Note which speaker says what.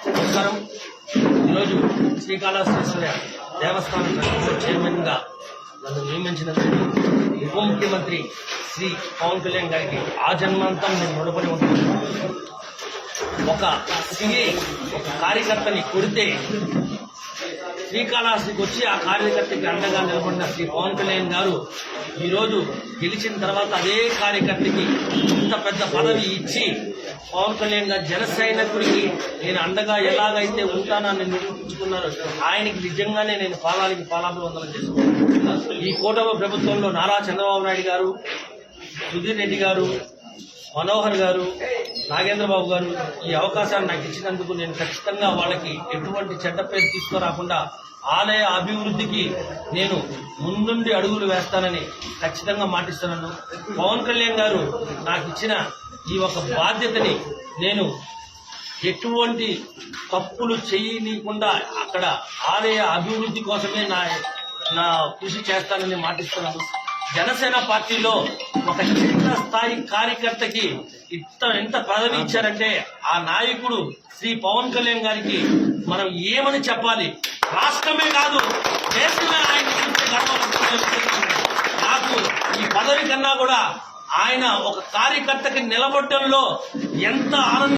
Speaker 1: నమస్కారం. ఈరోజు శ్రీకాళహస్తీశ్వర దేవస్థానం చైర్మన్ గా నన్ను నియమించినందుకు ఉప ముఖ్యమంత్రి శ్రీ పవన్ కళ్యాణ్ గారికి ఆ జన్మాంతం నేను రుణపడి ఉంటాను. ఒక సిఐ ఒక కార్యకర్తని కొడితే శ్రీకాళహస్తికి వచ్చి ఆ కార్యకర్తకి అండగా నిలబడిన శ్రీ పవన్ కళ్యాణ్ గారు ఈరోజు గెలిచిన తర్వాత అదే కార్యకర్తకి ఇంత పెద్ద పదవి ఇచ్చి పవన్ కళ్యాణ్ గారు జన సైనికుడికి నేను అండగా ఎలాగైతే ఉంటానని నిరూపించుకున్నారు. ఆయనకి నిజంగానే నేను పాలాభివందనం చేసుకున్నాను. ఈ కూటమి ప్రభుత్వంలో నారా చంద్రబాబు నాయుడు గారు, సుధీర్ రెడ్డి గారు, మనోహర్ గారు, నాగేంద్రబాబు గారు ఈ అవకాశాన్ని నాకు ఇచ్చినందుకు నేను ఖచ్చితంగా వాళ్ళకి ఎటువంటి చెడ్డ పేరు తీసుకురాకుండా ఆలయ అభివృద్ధికి నేను ముందుండి అడుగులు వేస్తానని ఖచ్చితంగా మాటిస్తున్నాను. పవన్ కళ్యాణ్ గారు నాకు ఇచ్చిన ఈ ఒక బాధ్యతని నేను ఎటువంటి తప్పులు చేయనీయకుండా అక్కడ ఆలయ అభివృద్ధి కోసమే నా కృషి చేస్తానని మాటిస్తున్నాను. జనసేన పార్టీలో ఒక చిన్న స్థాయి కార్యకర్తకి ఎంత పదవి ఇచ్చారంటే ఆ నాయకుడు శ్రీ పవన్ కళ్యాణ్ గారికి మనం ఏమని చెప్పాలి? రాష్ట్రమే కాదు, దేశమే ఆయన గురించి గర్వపడుతుంది. నాకు ఈ పదవి కన్నా కూడా ఆయన ఒక కార్యకర్తకి నిలబడటంలో ఎంత ఆనందం